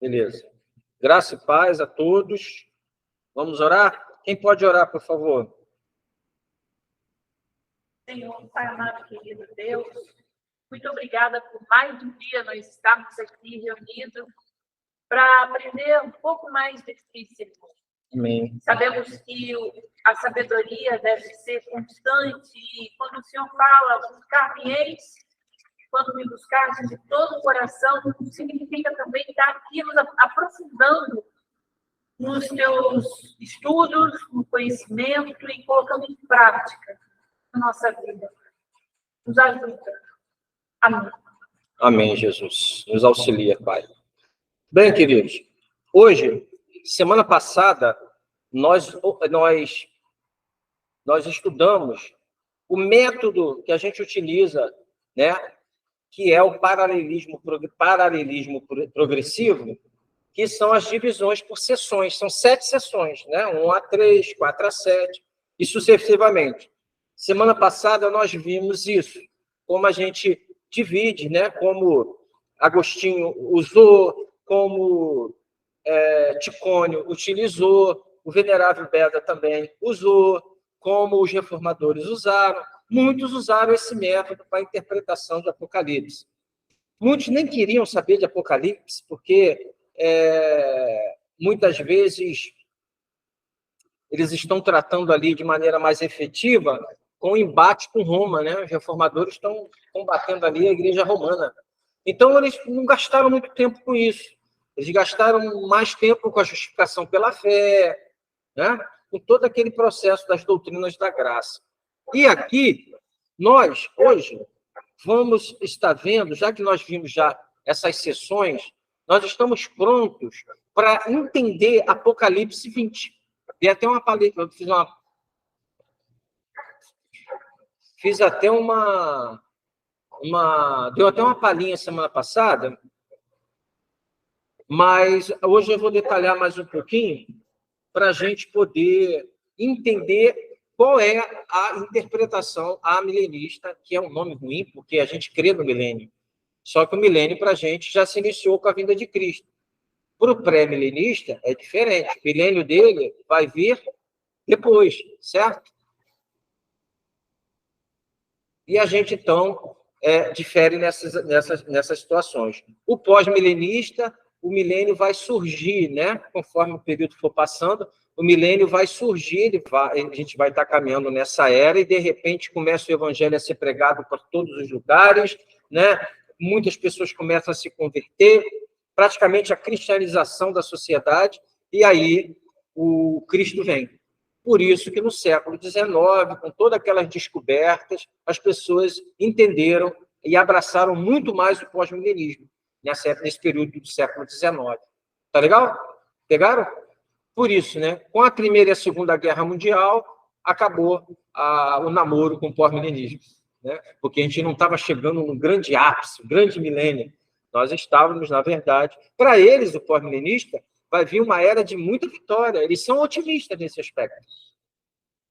Beleza. Graça e paz a todos. Vamos orar? Quem pode orar, por favor? Senhor, Pai amado, querido Deus, muito obrigada por mais um dia nós estarmos aqui reunidos para aprender um pouco mais de ti, Senhor. Amém. Sabemos que a sabedoria deve ser constante e quando o Senhor fala, buscar-me-eis, quando me buscares de todo o coração, significa também estar aqui nos aprofundando nos teus estudos, no conhecimento e colocando em prática na nossa vida. Nos ajuda. Amém. Amém, Jesus. Nos auxilia, Pai. Bem, queridos, hoje, semana passada, nós estudamos o método que a gente utiliza, né, que é o paralelismo progressivo, que são as divisões por seções. São 7 seções, né? 1-3, 4-7, e sucessivamente. Semana passada, nós vimos isso, como a gente divide, né? Como Agostinho usou, como Ticônio utilizou, o Venerável Beda também usou, como os reformadores usaram. Muitos usaram esse método para a interpretação de Apocalipse. Muitos nem queriam saber de Apocalipse, porque muitas vezes eles estão tratando ali de maneira mais efetiva com o embate com Roma, né? Os reformadores estão combatendo ali a igreja romana. Então, eles não gastaram muito tempo com isso. Eles gastaram mais tempo com a justificação pela fé, né? Com todo aquele processo das doutrinas da graça. E aqui, nós, hoje, vamos estar vendo, já que nós vimos já essas sessões, nós estamos prontos para entender Apocalipse 20. E até uma palestra, eu fiz até deu até uma palhinha semana passada, mas hoje eu vou detalhar mais um pouquinho para a gente poder entender qual é a interpretação amilenista, que é um nome ruim, porque a gente crê no milênio. Só que o milênio, para a gente, já se iniciou com a vinda de Cristo. Para o pré-milenista, é diferente. O milênio dele vai vir depois, certo? E a gente, então, difere nessas situações. O pós-milenista, o milênio vai surgir, né? Conforme o período for passando, o milênio vai surgir, a gente vai estar caminhando nessa era, e, de repente, começa o evangelho a ser pregado por todos os lugares, né? Muitas pessoas começam a se converter, praticamente a cristianização da sociedade, e aí o Cristo vem. Por isso que no século XIX, com todas aquelas descobertas, as pessoas entenderam e abraçaram muito mais o pós-milenismo, nesse período do século XIX. Tá legal? Pegaram? Por isso, né? Com a Primeira e a Segunda Guerra Mundial, acabou o namoro com o pós-milenismo, né? Porque a gente não estava chegando no grande ápice, o grande milênio. Nós estávamos, na verdade, para eles, o pós-milenista, vai vir uma era de muita vitória. Eles são otimistas nesse aspecto.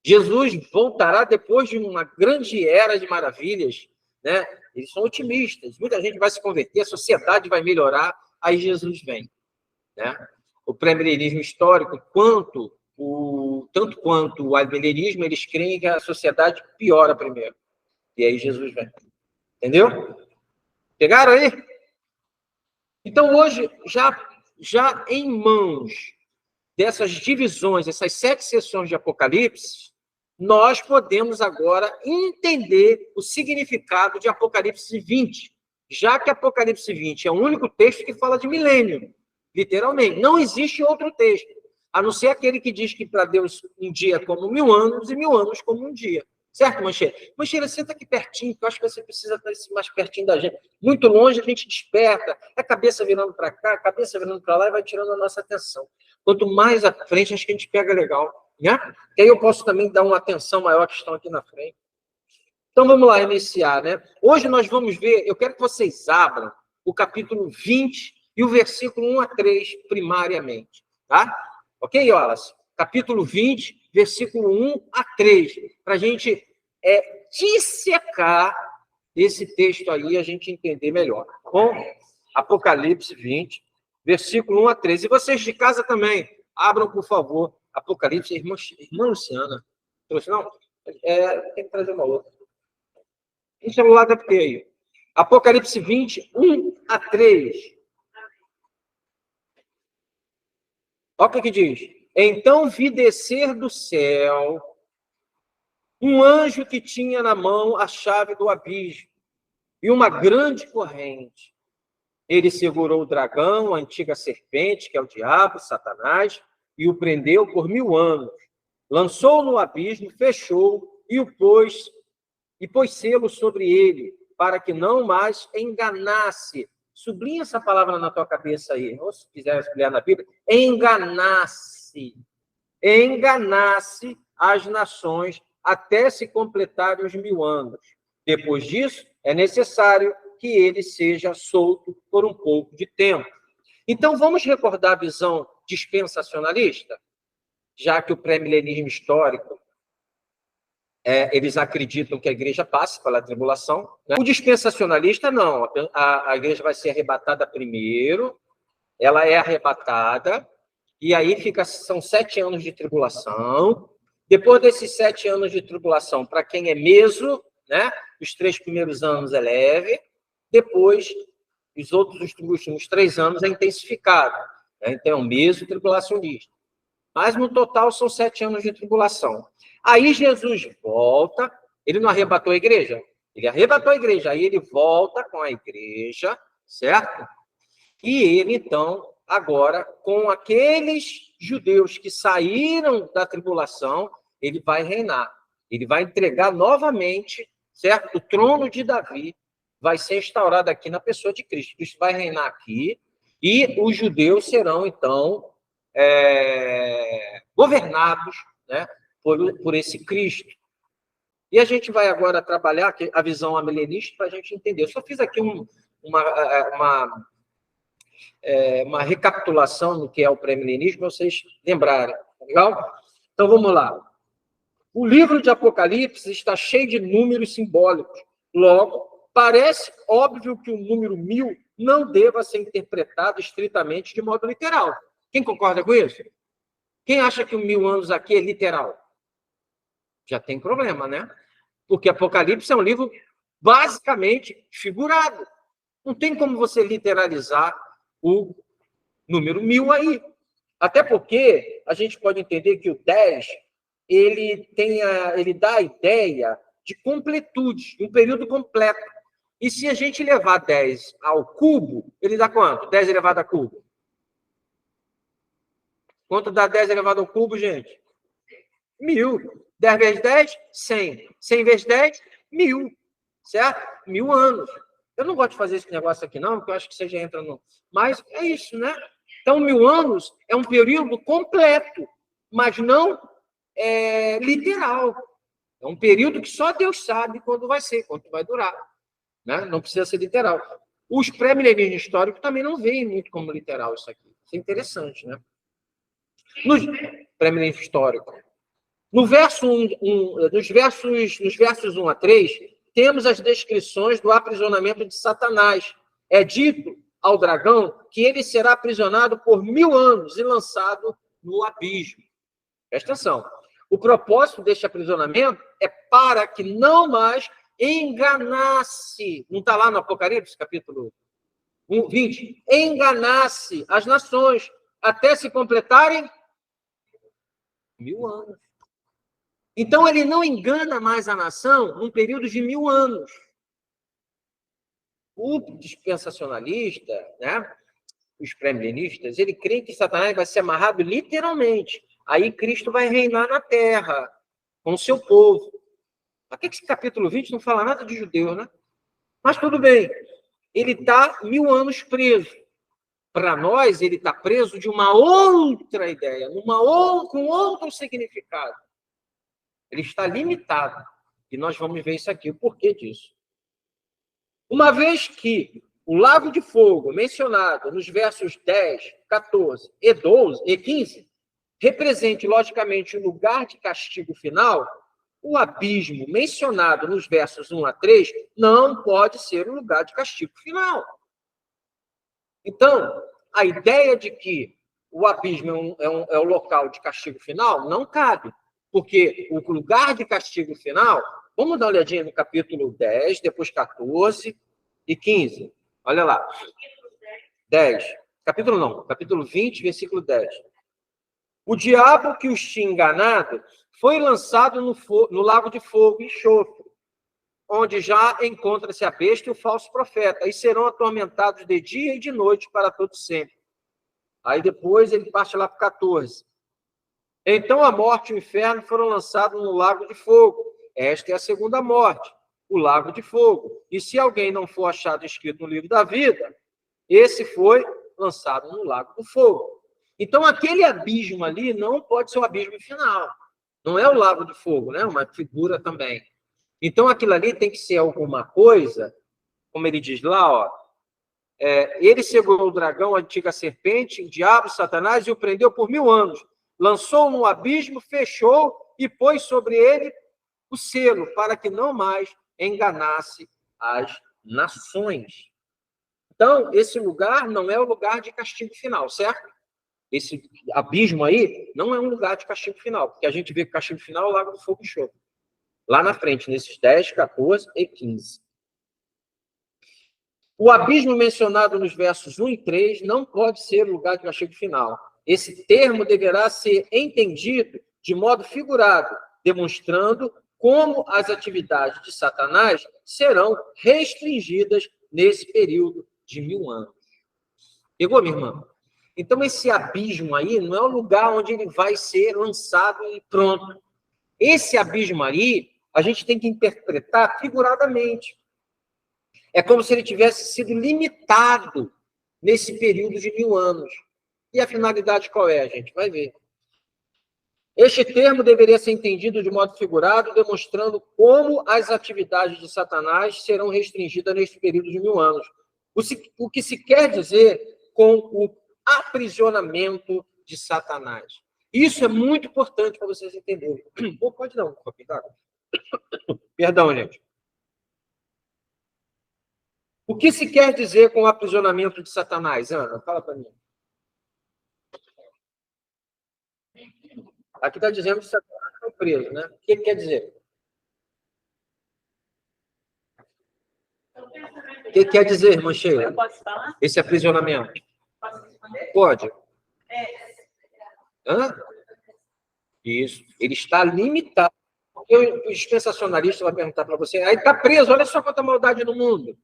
Jesus voltará depois de uma grande era de maravilhas, né? Eles são otimistas. Muita gente vai se converter, a sociedade vai melhorar, aí Jesus vem, né? O pré-milenismo histórico, tanto quanto o milenismo, eles creem que a sociedade piora primeiro. E aí Jesus vem. Entendeu? Pegaram aí? Então, hoje, já em mãos dessas divisões, essas 7 sessões de Apocalipse, nós podemos agora entender o significado de Apocalipse 20, já que Apocalipse 20 é o único texto que fala de milênio, literalmente. Não existe outro texto, a não ser aquele que diz que para Deus um dia é como 1000 anos e 1000 anos como um dia. Certo, Mancheira? Mancheira, senta aqui pertinho, que eu acho que você precisa estar mais pertinho da gente. Muito longe, a gente desperta, a cabeça virando para cá, a cabeça virando para lá, e vai tirando a nossa atenção. Quanto mais à frente, acho que a gente pega legal, né? E aí eu posso também dar uma atenção maior que estão aqui na frente. Então, vamos lá iniciar, né? Hoje nós vamos ver, eu quero que vocês abram o capítulo 20 e o versículo 1-3, primariamente, tá? Ok, Wallace? Capítulo 20, versículo 1-3, para a gente dissecar esse texto aí, a gente entender melhor. Bom, Apocalipse 20, versículo 1 a 13. E vocês de casa também, abram, por favor, Apocalipse. Irmã Luciana, trouxe não? Tem que trazer uma outra. O celular deve ter aí. Apocalipse 20, 1 a 3. Olha o que diz. Então vi descer do céu um anjo que tinha na mão a chave do abismo e uma grande corrente. Ele segurou o dragão, a antiga serpente, que é o diabo, Satanás, e o prendeu por 1000 anos. Lançou no abismo, fechou e pôs selo sobre ele, para que não mais enganasse. Sublinha essa palavra na tua cabeça aí, ou se quiser olhar na Bíblia, enganasse as nações até se completarem os 1000 anos. Depois disso, é necessário que ele seja solto por um pouco de tempo. Então, vamos recordar a visão dispensacionalista? Já que o pré-milenismo histórico, eles acreditam que a igreja passa pela tribulação, né? O dispensacionalista, não. A igreja vai ser arrebatada primeiro, ela é arrebatada, e aí são 7 anos de tribulação. Depois desses 7 anos de tribulação, para quem é meso, né? Os 3 primeiros anos é leve, depois, os últimos 3 anos é intensificado. Né? Então, é um meso tribulacionista. Mas, no total, são 7 anos de tribulação. Aí, Jesus volta, ele não arrebatou a igreja? Ele arrebatou a igreja, aí ele volta com a igreja, certo? E ele, então, agora, com aqueles judeus que saíram da tribulação, ele vai reinar. Ele vai entregar novamente, certo? O trono de Davi vai ser instaurado aqui na pessoa de Cristo. Cristo vai reinar aqui e os judeus serão, então, governados, né, por esse Cristo. E a gente vai agora trabalhar a visão amilenista para a gente entender. Eu só fiz aqui uma recapitulação do que é o pré-milenismo, para vocês lembrarem. Legal? Então, vamos lá. O livro de Apocalipse está cheio de números simbólicos. Logo, parece óbvio que o número 1000 não deva ser interpretado estritamente de modo literal. Quem concorda com isso? Quem acha que o 1000 anos aqui é literal? Já tem problema, né? Porque Apocalipse é um livro basicamente figurado. Não tem como você literalizar o número 1000 aí. Até porque a gente pode entender que o 10, ele dá a ideia de completude, um período completo. E se a gente levar 10 ao cubo, ele dá quanto? 10 elevado a cubo. Quanto dá 10 elevado ao cubo, gente? 1000. 10 vezes 10, 100. 100 vezes 10, 1000. Certo? 1000 anos. Eu não gosto de fazer esse negócio aqui, não, porque eu acho que você já entra no... Mas é isso, né? Então, 1000 anos é um período completo, mas não literal. É um período que só Deus sabe quando vai ser, quanto vai durar. Né? Não precisa ser literal. Os pré-milenistas históricos também não veem muito como literal isso aqui. Isso é interessante, né? Nos pré-milenismo histórico. Nos versos 1 a 3, temos as descrições do aprisionamento de Satanás. É dito ao dragão que ele será aprisionado por 1000 anos e lançado no abismo. Presta atenção. O propósito deste aprisionamento é para que não mais enganasse, não está lá no Apocalipse, capítulo 20, enganasse as nações até se completarem 1000 anos. Então, ele não engana mais a nação num período de 1000 anos. O dispensacionalista, né, os pré-milenistas, ele crê que Satanás vai ser amarrado literalmente. Aí Cristo vai reinar na terra com o seu povo. Até que esse capítulo 20 não fala nada de judeu, né? Mas tudo bem. Ele está 1000 anos preso. Para nós, ele está preso de uma outra ideia, com outro significado. Ele está limitado. E nós vamos ver isso aqui, o porquê disso. Uma vez que o lago de fogo, mencionado nos versos 10, 14 e 12 e 15, represente, logicamente, o lugar de castigo final, o abismo mencionado nos versos 1 a 3 não pode ser o lugar de castigo final. Então, a ideia de que o abismo é o local de castigo final não cabe, porque o lugar de castigo final, vamos dar uma olhadinha no capítulo 10, depois 14 e 15. Olha lá. 10. Capítulo não, capítulo 20, versículo 10. O diabo que os tinha enganado foi lançado no lago de fogo e enxofre, onde já encontra-se a besta e o falso profeta, e serão atormentados de dia e de noite para todo sempre. Aí depois ele parte lá para o 14. Então a morte e o inferno foram lançados no lago de fogo. Esta é a segunda morte, o lago de fogo. E se alguém não for achado escrito no livro da vida, esse foi lançado no lago do fogo. Então, aquele abismo ali não pode ser o abismo final. Não é o lago de fogo, né? Uma figura também. Então, aquilo ali tem que ser alguma coisa, como ele diz lá, ó. Ele segurou o dragão, a antiga serpente, o diabo, Satanás, e o prendeu por 1000 anos. Lançou no abismo, fechou e pôs sobre ele o selo, para que não mais enganasse as nações. Então, esse lugar não é o lugar de castigo final, certo? Esse abismo aí não é um lugar de castigo final, porque a gente vê que o castigo final é o lago do fogo e enxofre. Lá na frente, nesses 10, 14 e 15. O abismo mencionado nos versos 1 e 3 não pode ser o lugar de castigo final. Esse termo deverá ser entendido de modo figurado, demonstrando como as atividades de Satanás serão restringidas nesse período de 1000 anos. Pegou, minha irmã? Então, esse abismo aí não é o lugar onde ele vai ser lançado e pronto. Esse abismo aí, a gente tem que interpretar figuradamente. É como se ele tivesse sido limitado nesse período de 1000 anos. E a finalidade qual é, a gente? Vai ver. Este termo deveria ser entendido de modo figurado, demonstrando como as atividades de Satanás serão restringidas neste período de 1000 anos. O que se quer dizer com o aprisionamento de Satanás. Isso é muito importante para vocês entenderem. Ou pode dar um pouquinho d'água. Perdão, gente. O que se quer dizer com o aprisionamento de Satanás? Ana, fala para mim. Aqui está dizendo que Satanás foi preso, né? O que quer dizer? O que quer dizer, irmã Sheila? Eu posso falar? Esse aprisionamento. Posso responder? Pode. Hã? Isso. Ele está limitado. Porque o dispensacionalista vai perguntar para você, aí está preso, olha só quanta maldade no mundo.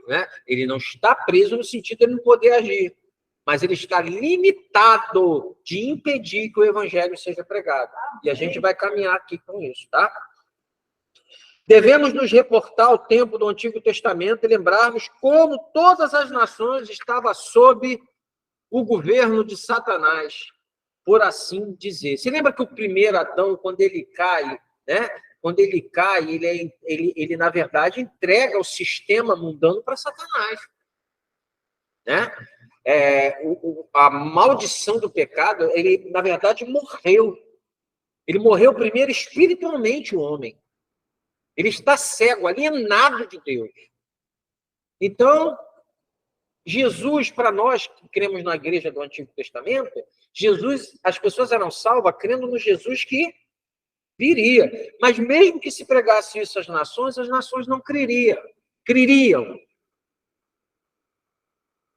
Né? Ele não está preso no sentido de ele não poder agir, mas ele está limitado de impedir que o evangelho seja pregado. E a gente vai caminhar aqui com isso, tá? Devemos nos reportar ao tempo do Antigo Testamento e lembrarmos como todas as nações estavam sob o governo de Satanás, por assim dizer. Você lembra que o primeiro Adão, quando ele cai, né? Quando ele cai, ele na verdade, entrega o sistema mundano para Satanás. Né? A maldição do pecado, ele, na verdade, morreu. Ele morreu primeiro espiritualmente, o homem. Ele está cego, alienado de Deus. Então, Jesus, para nós que cremos na igreja do Antigo Testamento, Jesus, as pessoas eram salvas crendo no Jesus que viria. Mas mesmo que se pregasse isso às nações não creriam.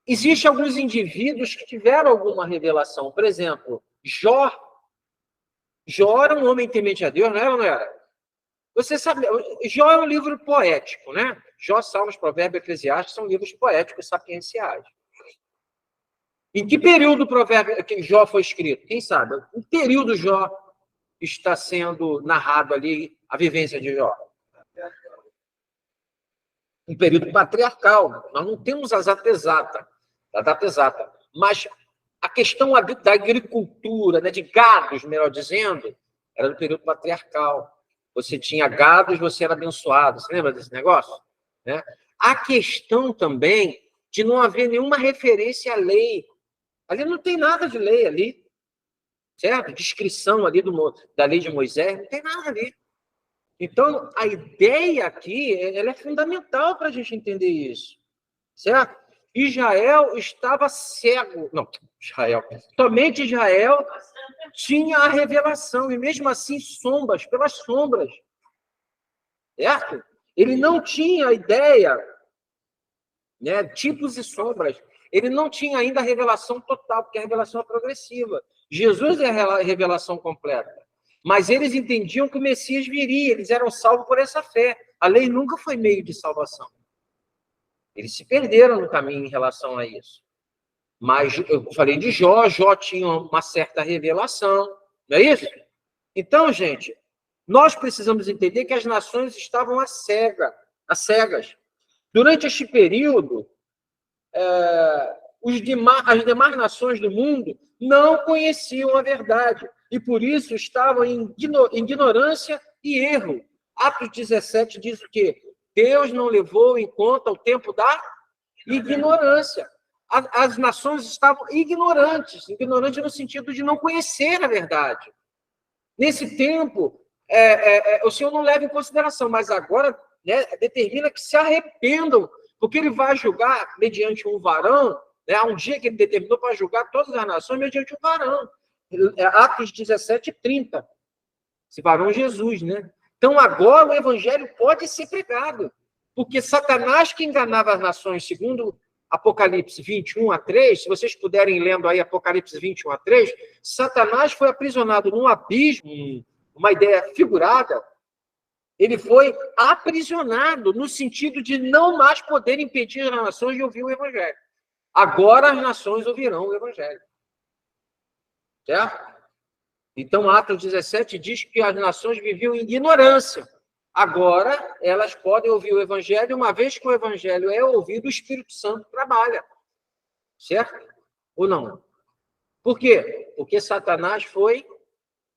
Existem alguns indivíduos que tiveram alguma revelação. Por exemplo, Jó. Jó era um homem temente a Deus, não era ou não era? Você sabe, Jó é um livro poético, né? Jó, Salmos, Provérbios, Eclesiastes são livros poéticos sapienciais. Em que período que Jó foi escrito? Quem sabe? Em que período Jó está sendo narrado ali, a vivência de Jó? Um período patriarcal. Nós não temos a data exata. Mas a questão da agricultura, né, de gados, melhor dizendo, era do período patriarcal. Você tinha gados, você era abençoado. Você lembra desse negócio? Né? A questão também de não haver nenhuma referência à lei. Ali não tem nada de lei ali. Certo? Descrição ali da lei de Moisés, não tem nada ali. Então, a ideia aqui, ela é fundamental para a gente entender isso. Certo? Israel estava cego. Não, Israel. Somente Israel tinha a revelação, e mesmo assim sombras, pelas sombras. Certo? Ele não tinha ideia, né, tipos e sombras. Ele não tinha ainda a revelação total, porque a revelação é progressiva. Jesus é a revelação completa. Mas eles entendiam que o Messias viria, eles eram salvos por essa fé. A lei nunca foi meio de salvação. Eles se perderam no caminho em relação a isso. Mas eu falei de Jó, Jó tinha uma certa revelação, não é isso? Então, gente, nós precisamos entender que as nações estavam às cegas. Durante este período, as demais nações do mundo não conheciam a verdade e, por isso, estavam em ignorância e erro. Atos 17 diz o quê? Deus não levou em conta o tempo da ignorância. As nações estavam ignorantes no sentido de não conhecer a verdade. Nesse tempo, o Senhor não leva em consideração, mas agora, né, determina que se arrependam, porque ele vai julgar mediante um varão, né, há um dia que ele determinou para julgar todas as nações mediante um varão. Atos 17, 30. Esse varão Jesus, né? Então, agora o evangelho pode ser pregado, porque Satanás que enganava as nações, segundo Apocalipse 21 a 3, se vocês puderem lendo aí Apocalipse 21 a 3, Satanás foi aprisionado num abismo, uma ideia figurada, ele foi aprisionado no sentido de não mais poder impedir as nações de ouvir o evangelho. Agora as nações ouvirão o evangelho. Certo? Então, Atos 17 diz que as nações viviam em ignorância. Agora, elas podem ouvir o evangelho, uma vez que o evangelho é ouvido, o Espírito Santo trabalha. Certo? Ou não? Por quê? Porque Satanás foi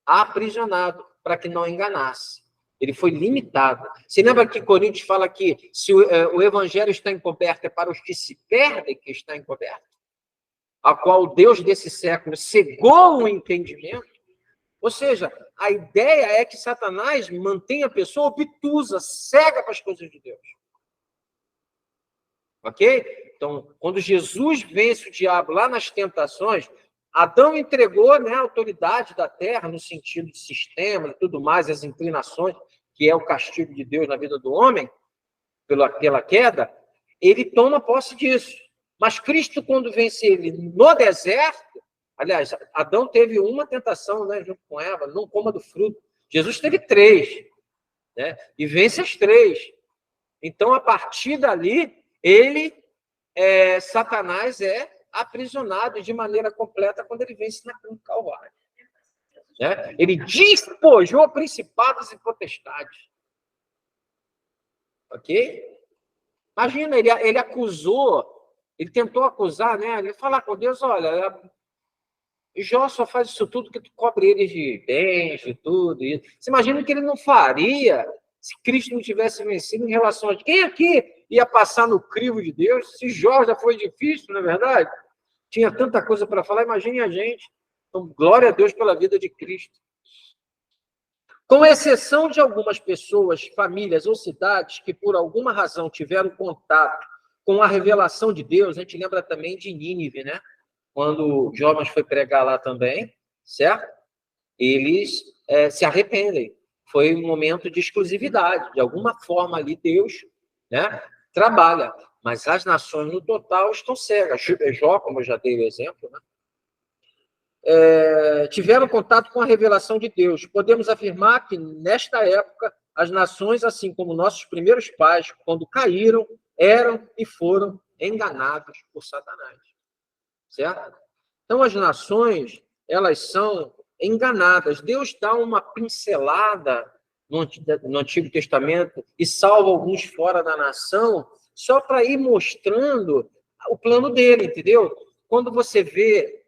aprisionado para que não enganasse. Ele foi limitado. Você lembra que Coríntios fala que se o evangelho está encoberto, é para os que se perdem que está encoberto? A qual o Deus desse século cegou o entendimento? Ou seja, a ideia é que Satanás mantenha a pessoa obtusa, cega para as coisas de Deus. Ok? Então, quando Jesus vence o diabo lá nas tentações, Adão entregou, né, a autoridade da terra, no sentido de sistema e tudo mais, as inclinações, que é o castigo de Deus na vida do homem, pela queda, ele toma posse disso. Mas Cristo, quando vence ele no deserto, aliás, Adão teve uma tentação, né, junto com Eva, não coma do fruto. Jesus teve 3, né, e vence as 3. Então, a partir dali, Satanás é aprisionado de maneira completa quando ele vence na cruz do Calvário. Né? Ele despojou principados e potestades. Ok? Imagina, ele acusou, ele tentou acusar, né? Ele falar com Deus, olha, Jó só faz isso tudo que tu cobre eles de bens, de tudo. Você imagina que ele não faria se Cristo não tivesse vencido em relação a... Quem aqui ia passar no crivo de Deus? Se Jó já foi difícil, não é verdade? Tinha tanta coisa para falar, imagine a gente. Então, glória a Deus pela vida de Cristo. Com exceção de algumas pessoas, famílias ou cidades que, por alguma razão, tiveram contato com a revelação de Deus, a gente lembra também de Nínive, né? Quando Jonas foi pregar lá também, certo? Eles se arrependem. Foi um momento de exclusividade. De alguma forma ali, Deus, né, trabalha. Mas as nações, no total, estão cegas. Jó, como eu já dei o exemplo, né? Tiveram contato com a revelação de Deus. Podemos afirmar que, nesta época, as nações, assim como nossos primeiros pais, quando caíram, eram e foram enganados por Satanás. Certo? Então, as nações, elas são enganadas. Deus dá uma pincelada no Antigo Testamento e salva alguns fora da nação, só para ir mostrando o plano dele, entendeu? Quando você vê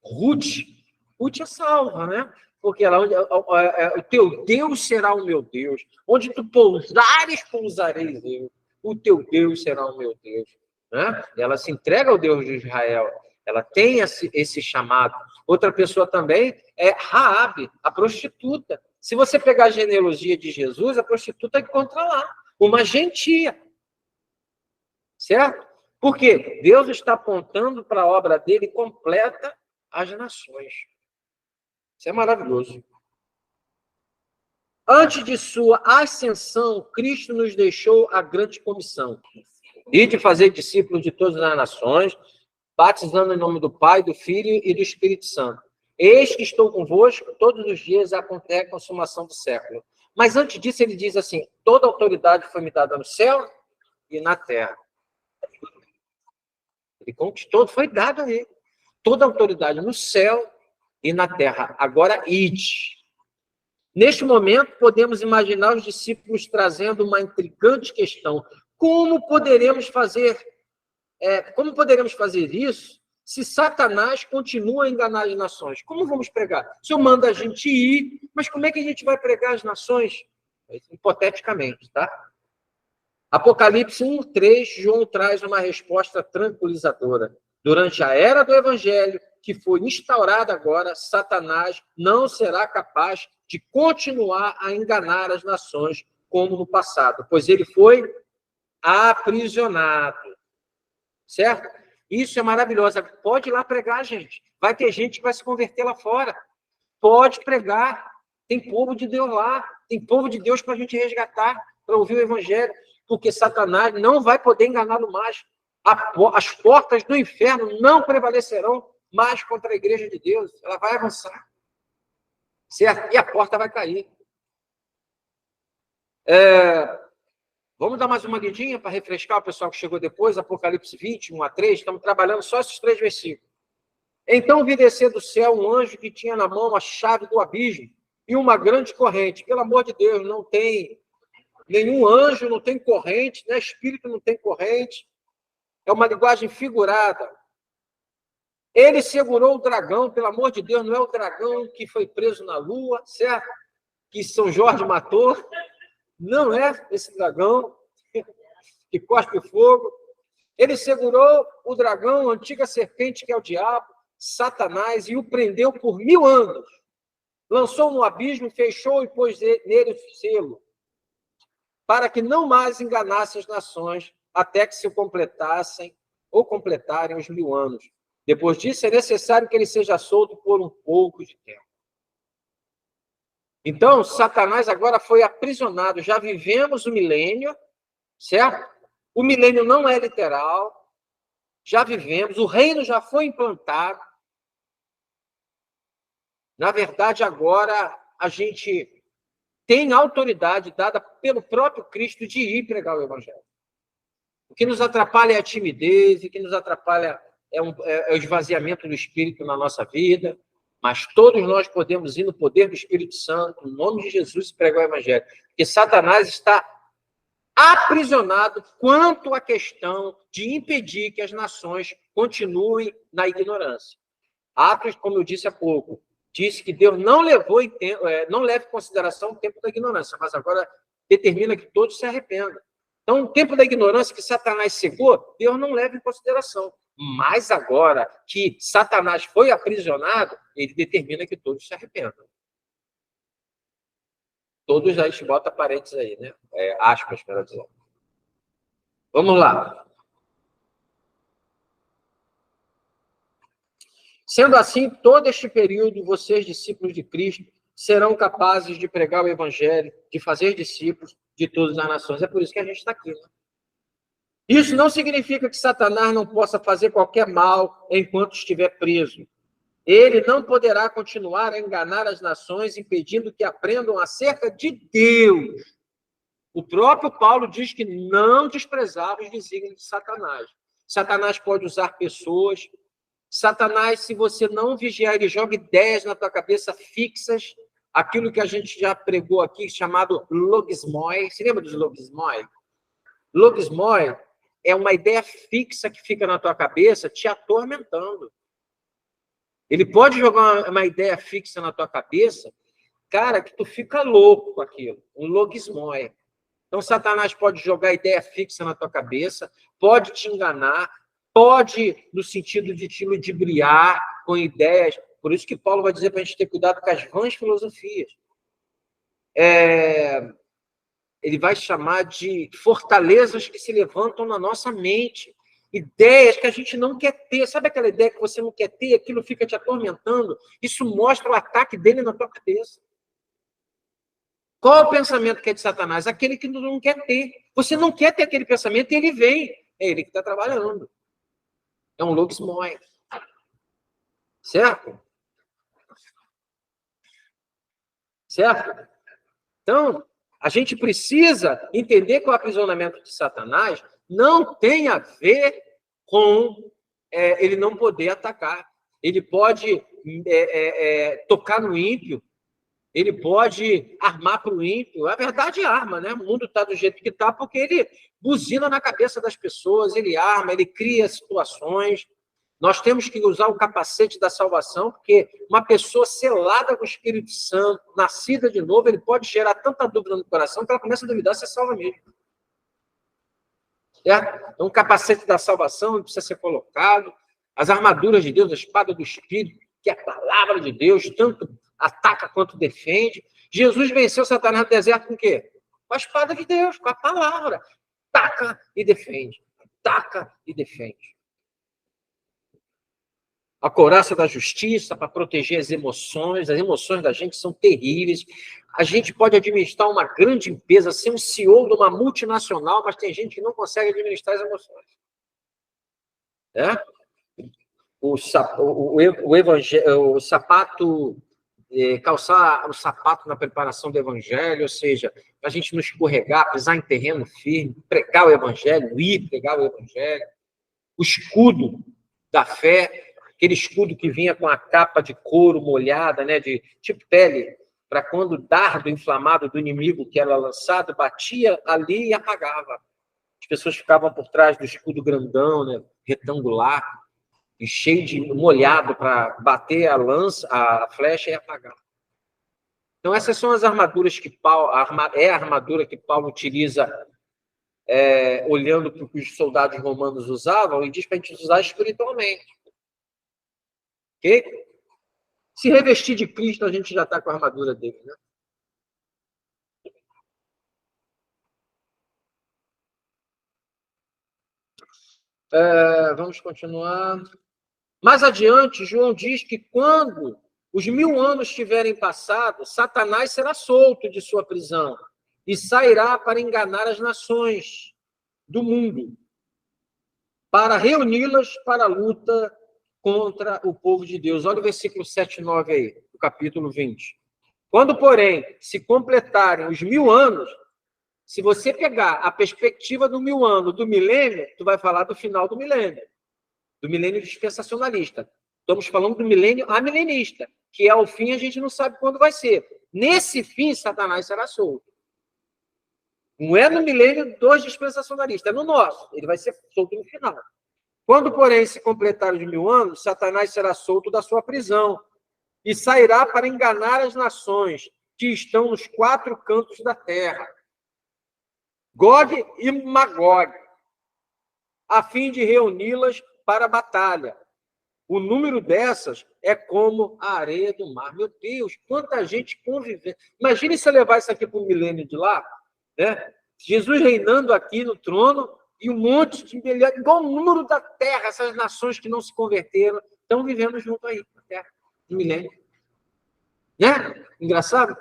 Ruth é salva, né? Porque ela, o teu Deus será o meu Deus. Onde tu pousares, pousarei eu. O teu Deus será o meu Deus. Né? Ela se entrega ao Deus de Israel. Ela tem esse chamado. Outra pessoa também é Raabe, a prostituta. Se você pegar a genealogia de Jesus, a prostituta encontra lá uma gentia. certo? Porque Deus está apontando para a obra dele completa às nações. Isso é maravilhoso. Antes de sua ascensão, Cristo nos deixou a grande comissão, e de fazer discípulos de todas as nações, batizando em nome do Pai, do Filho e do Espírito Santo. Eis que estou convosco todos os dias até a consumação do século. Mas antes disso ele diz assim, toda autoridade foi me dada no céu e na terra. Ele conquistou, foi dado a ele. Toda autoridade no céu e na terra. Agora, ide. Neste momento, podemos imaginar os discípulos trazendo uma intrigante questão. Como poderemos fazer isso se Satanás continua a enganar as nações? Como vamos pregar? O Senhor manda a gente ir, mas como é que a gente vai pregar as nações? Hipoteticamente, tá? Apocalipse 1:3, João traz uma resposta tranquilizadora. Durante a era do Evangelho, que foi instaurada agora, Satanás não será capaz de continuar a enganar as nações como no passado, pois ele foi aprisionado. Certo? Isso é maravilhoso. Pode ir lá pregar, gente. Vai ter gente que vai se converter lá fora. Pode pregar. Tem povo de Deus lá. Tem povo de Deus para a gente resgatar, para ouvir o Evangelho. Porque Satanás não vai poder enganá-lo mais. As portas do inferno não prevalecerão mais contra a igreja de Deus. Ela vai avançar. Certo? E a porta vai cair. Vamos dar mais uma lidinha para refrescar o pessoal que chegou depois, Apocalipse 20, 1-3, estamos trabalhando só esses 3 versículos. Então vi descer do céu um anjo que tinha na mão a chave do abismo e uma grande corrente. Pelo amor de Deus, não tem nenhum anjo, não tem corrente, né? Espírito não tem corrente. É uma linguagem figurada. Ele segurou o dragão, pelo amor de Deus, não é o dragão que foi preso na lua, certo? Que São Jorge matou. Não é esse dragão que cospe fogo. Ele segurou o dragão, a antiga serpente, que é o diabo, Satanás, e o prendeu por 1000 anos. Lançou no abismo, fechou e pôs nele o selo, para que não mais enganasse as nações, até que se completarem os 1000 anos. Depois disso, é necessário que ele seja solto por um pouco de tempo. Então, Satanás agora foi aprisionado. Já vivemos o milênio, certo? O milênio não é literal. Já vivemos, o reino já foi implantado. Na verdade, agora a gente tem autoridade dada pelo próprio Cristo de ir pregar o Evangelho. O que nos atrapalha é a timidez, o que nos atrapalha é o esvaziamento do Espírito na nossa vida. Mas todos nós podemos ir no poder do Espírito Santo, no nome de Jesus, e pregar o Evangelho. Porque Satanás está aprisionado quanto à questão de impedir que as nações continuem na ignorância. Atos, como eu disse há pouco, disse que Deus não leva em consideração o tempo da ignorância, mas agora determina que todos se arrependam. Então, o tempo da ignorância que Satanás cegou, Deus não leva em consideração. Mas agora que Satanás foi aprisionado, ele determina que todos se arrependam. Todos, a gente bota parênteses aí, né? Aspas, quero dizer. Vamos lá. Sendo assim, todo este período, vocês, discípulos de Cristo, serão capazes de pregar o Evangelho, de fazer discípulos de todas as nações. É por isso que a gente está aqui, né? Isso não significa que Satanás não possa fazer qualquer mal enquanto estiver preso. Ele não poderá continuar a enganar as nações, impedindo que aprendam acerca de Deus. O próprio Paulo diz que não desprezava os desígnios de Satanás. Satanás pode usar pessoas. Satanás, se você não vigiar, ele joga ideias na tua cabeça fixas. Aquilo que a gente já pregou aqui, chamado logismoi. Você lembra dos logismoi? Logismoi é uma ideia fixa que fica na tua cabeça te atormentando. Ele pode jogar uma ideia fixa na tua cabeça, cara, que tu fica louco com aquilo. Um logismoi. Então, Satanás pode jogar ideia fixa na tua cabeça, pode te enganar, pode, no sentido de te ludibriar com ideias. Por isso que Paulo vai dizer para a gente ter cuidado com as vãs filosofias. ele vai chamar de fortalezas que se levantam na nossa mente. Ideias que a gente não quer ter. Sabe aquela ideia que você não quer ter? Aquilo fica te atormentando. Isso mostra o ataque dele na tua cabeça. Qual é o pensamento que é de Satanás? Aquele que não quer ter. Você não quer ter aquele pensamento e ele vem. É ele que está trabalhando. É um lobisomem. Certo? Certo? Então, a gente precisa entender que o aprisionamento de Satanás não tem a ver com ele não poder atacar. Ele pode tocar no ímpio, ele pode armar para o ímpio. A verdade arma, né? O mundo está do jeito que está porque ele buzina na cabeça das pessoas, ele arma, ele cria situações. Nós temos que usar o capacete da salvação, porque uma pessoa selada com o Espírito Santo, nascida de novo, ele pode gerar tanta dúvida no coração que ela começa a duvidar se é salva mesmo. Certo? Então, o capacete da salvação precisa ser colocado, as armaduras de Deus, a espada do Espírito, que é a palavra de Deus, tanto ataca quanto defende. Jesus venceu Satanás no deserto com o quê? Com a espada de Deus, com a palavra. Ataca e defende. Ataca e defende. A couraça da justiça para proteger as emoções da gente são terríveis. A gente pode administrar uma grande empresa, ser um CEO de uma multinacional, mas tem gente que não consegue administrar as emoções. O sapato, calçar o sapato na preparação do evangelho, ou seja, a gente não escorregar, pisar em terreno firme, pregar o evangelho, ir pregar o evangelho. O escudo da fé, aquele escudo que vinha com a capa de couro molhada, né, de tipo pele, para quando o dardo inflamado do inimigo que era lançado batia ali e apagava. As pessoas ficavam por trás do escudo grandão, né, retangular, e cheio de molhado para bater a flecha e apagar. Então, essas são as armaduras que a armadura que Paulo utiliza olhando para o que os soldados romanos usavam e diz para a gente usar espiritualmente. Ok? Se revestir de Cristo, a gente já está com a armadura dele, né? Vamos continuar. Mais adiante, João diz que quando os 1000 anos tiverem passado, Satanás será solto de sua prisão e sairá para enganar as nações do mundo, para reuni-las para a luta contra o povo de Deus. Olha o versículo 7 e 9 aí, do capítulo 20. Quando, porém, se completarem os 1000 anos, se você pegar a perspectiva do 1000 anos, do milênio, tu vai falar do final do milênio dispensacionalista. Estamos falando do milênio amilenista, que é o fim, a gente não sabe quando vai ser. Nesse fim, Satanás será solto. Não é no milênio dos dispensacionalistas, é no nosso. Ele vai ser solto no final. Quando, porém, se completar os 1000 anos, Satanás será solto da sua prisão e sairá para enganar as nações que estão nos 4 cantos da terra, Gog e Magog, a fim de reuni-las para a batalha. O número dessas é como a areia do mar. Meu Deus, quanta gente convivendo. Imagine se eu levar isso aqui para o milênio de lá, né? Jesus reinando aqui no trono e um monte de milhares, igual o número da terra, essas nações que não se converteram, estão vivendo junto aí, na terra, no milênio. Né? Engraçado?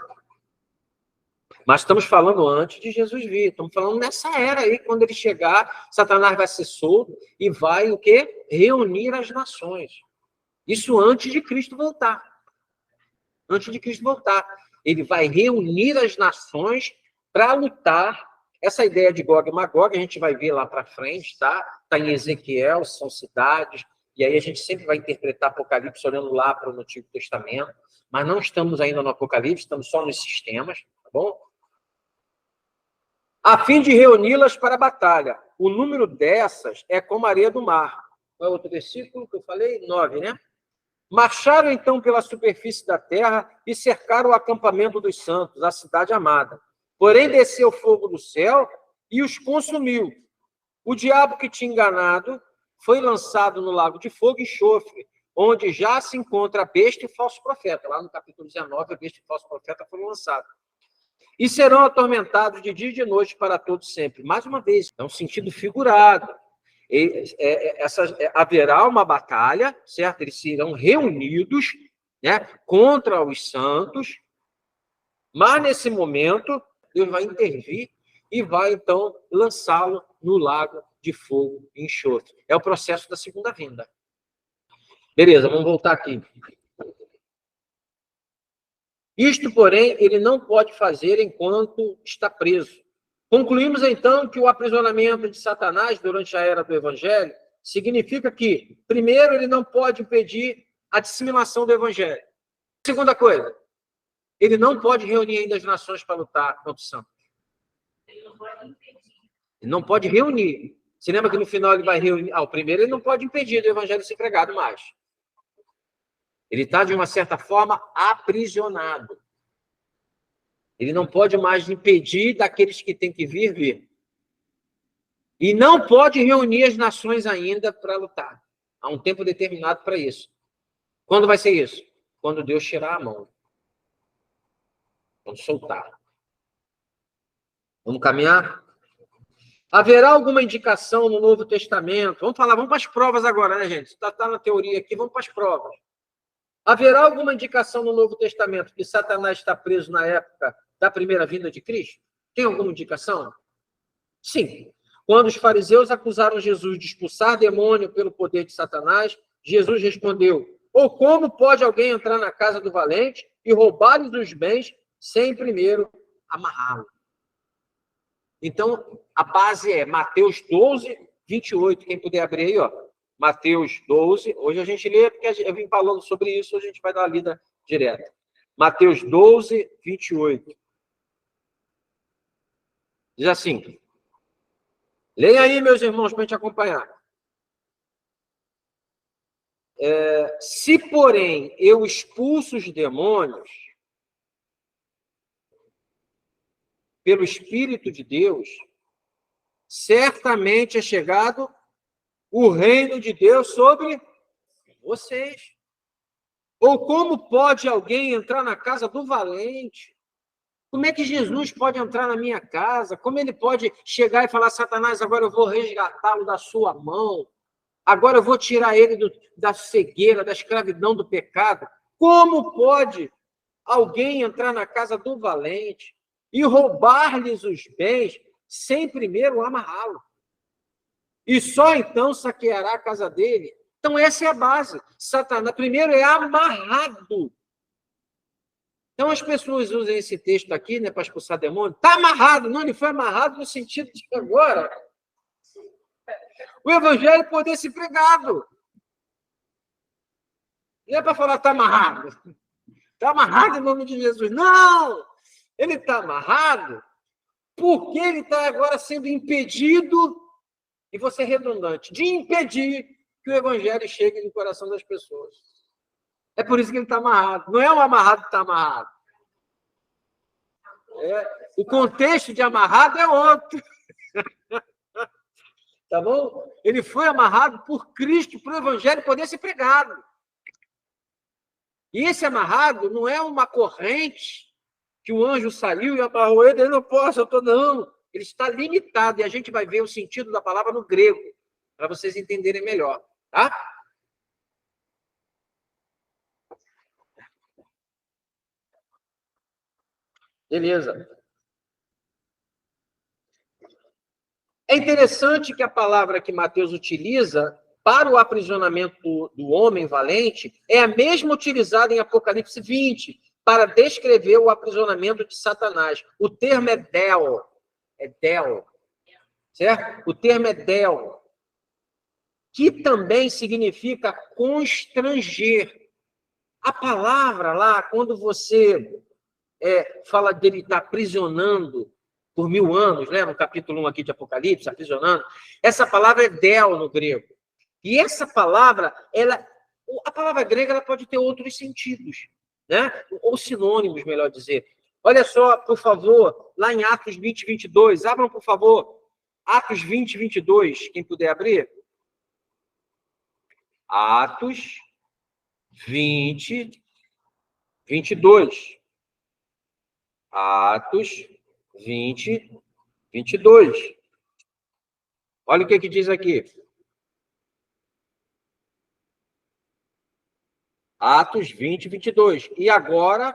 Mas estamos falando antes de Jesus vir, estamos falando nessa era aí, quando ele chegar, Satanás vai ser solto e vai o quê? Reunir as nações. Isso antes de Cristo voltar. Antes de Cristo voltar. Ele vai reunir as nações para lutar. Essa ideia de Gog e Magog, a gente vai ver lá para frente, tá? Está em Ezequiel, são cidades, e aí a gente sempre vai interpretar Apocalipse olhando lá para o Antigo Testamento, mas não estamos ainda no Apocalipse, estamos só nos sistemas, tá bom? A fim de reuni-las para a batalha. O número dessas é como a areia do mar. Qual é o outro versículo que eu falei? 9, né? Marcharam, então, pela superfície da terra e cercaram o acampamento dos santos, a cidade amada. Porém, desceu fogo do céu e os consumiu. O diabo que tinha enganado foi lançado no lago de fogo e enxofre, onde já se encontra a besta e o falso profeta. Lá no capítulo 19, a besta e o falso profeta foram lançados. E serão atormentados de dia e de noite para todos sempre. Mais uma vez, é um sentido figurado. Haverá uma batalha, certo? Eles serão reunidos, né, contra os santos, mas nesse momento Deus vai intervir e vai então lançá-lo no lago de fogo e enxofre. É o processo da segunda vinda. Beleza, vamos voltar aqui. Isto, porém, ele não pode fazer enquanto está preso. Concluímos, então, que o aprisionamento de Satanás durante a era do Evangelho significa que, primeiro, ele não pode impedir a disseminação do Evangelho. Segunda coisa, ele não pode reunir ainda as nações para lutar contra o santo. Ele não pode reunir. Você lembra que no final ele vai reunir? O primeiro ele não pode impedir do Evangelho ser pregado mais. Ele está, de uma certa forma, aprisionado. Ele não pode mais impedir daqueles que têm que vir. E não pode reunir as nações ainda para lutar. Há um tempo determinado para isso. Quando vai ser isso? Quando Deus tirar a mão. Quando soltar. Vamos caminhar? Haverá alguma indicação no Novo Testamento? Vamos para as provas agora, né, gente? Está na teoria aqui, vamos para as provas. Haverá alguma indicação no Novo Testamento que Satanás está preso na época da primeira vinda de Cristo? Tem alguma indicação? Sim. Quando os fariseus acusaram Jesus de expulsar demônio pelo poder de Satanás, Jesus respondeu: ou como pode alguém entrar na casa do valente e roubar-lhes os bens sem primeiro amarrá-lo? Então, a base é Mateus 12, 28. Quem puder abrir aí, ó. Mateus 12. Hoje a gente lê, porque eu vim falando sobre isso, hoje a gente vai dar uma lida direta. Mateus 12, 28. Diz assim. Leia aí, meus irmãos, para a gente acompanhar. Se, porém, eu expulso os demônios pelo Espírito de Deus, certamente é chegado o reino de Deus sobre vocês. Ou como pode alguém entrar na casa do valente? Como é que Jesus pode entrar na minha casa? Como ele pode chegar e falar: Satanás, agora eu vou resgatá-lo da sua mão. Agora eu vou tirar ele da cegueira, da escravidão do pecado. Como pode alguém entrar na casa do valente e roubar-lhes os bens sem primeiro amarrá-lo? E só então saqueará a casa dele. Então essa é a base. Satanás, primeiro, é amarrado. Então as pessoas usam esse texto aqui, né, para expulsar demônio. Está amarrado. Não, ele foi amarrado no sentido de que agora o evangelho poder ser pregado. Não é para falar está amarrado. Está amarrado em nome de Jesus. Não! Ele está amarrado porque ele está agora sendo impedido, e vou ser redundante, de impedir que o evangelho chegue no coração das pessoas. É por isso que ele está amarrado. Não é um amarrado que está amarrado. O contexto de amarrado é outro. Tá bom? Ele foi amarrado por Cristo para o evangelho poder ser pregado. E esse amarrado não é uma corrente que o anjo saiu e amarrou ele, eu não posso, eu estou não. Ele está limitado, e a gente vai ver o sentido da palavra no grego, para vocês entenderem melhor, tá? Beleza. É interessante que a palavra que Mateus utiliza para o aprisionamento do homem valente é a mesma utilizada em Apocalipse 20, para descrever o aprisionamento de Satanás. O termo é del. É del. Certo? O termo é del, que também significa constranger. A palavra lá, quando você fala dele estar aprisionando por 1000 anos, né? No capítulo 1 aqui de Apocalipse, aprisionando, essa palavra é del no grego. E essa palavra, a palavra grega, ela pode ter outros sentidos, né? Ou sinônimos, melhor dizer. Olha só, por favor, lá em Atos 20, 22, abram, por favor, Atos 20, 22, quem puder abrir. Atos 20, 22. Atos 20, 22. Olha o que diz aqui. Atos 20, 22. E agora,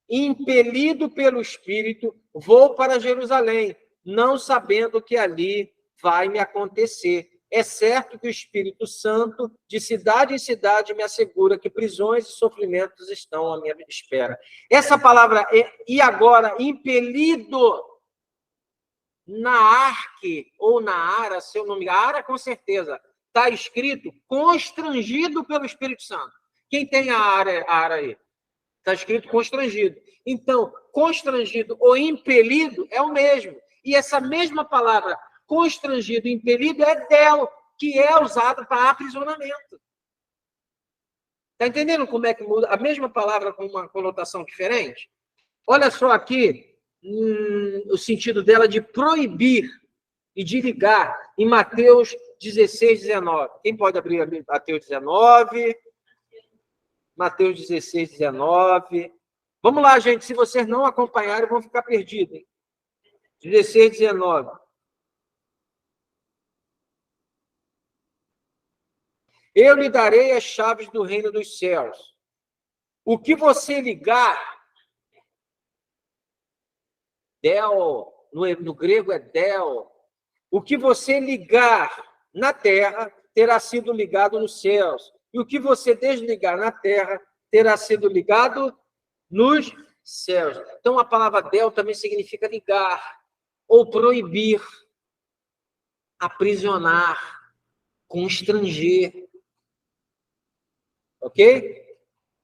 impelido pelo Espírito, vou para Jerusalém, não sabendo que ali vai me acontecer. É certo que o Espírito Santo, de cidade em cidade, me assegura que prisões e sofrimentos estão à minha espera. Essa palavra, e agora, impelido na arque, ou na ara, seu nome, ara com certeza, está escrito constrangido pelo Espírito Santo. Quem tem a ara aí? Está escrito constrangido. Então, constrangido ou impelido é o mesmo. E essa mesma palavra, constrangido e impelido, é del, que é usado para aprisionamento. Está entendendo como é que muda? A mesma palavra com uma conotação diferente? Olha só aqui o sentido dela de proibir e de ligar em Mateus 16, 19. Quem pode abrir Mateus 19? Mateus 16, 19. Vamos lá, gente. Se vocês não acompanharem, vão ficar perdidos. Hein? 16, 19. Eu lhe darei as chaves do reino dos céus. O que você ligar, del, no grego é del, o que você ligar na terra terá sido ligado nos céus. E o que você desligar na terra terá sido ligado nos céus. Então, a palavra del também significa ligar, ou proibir, aprisionar, constranger. Ok?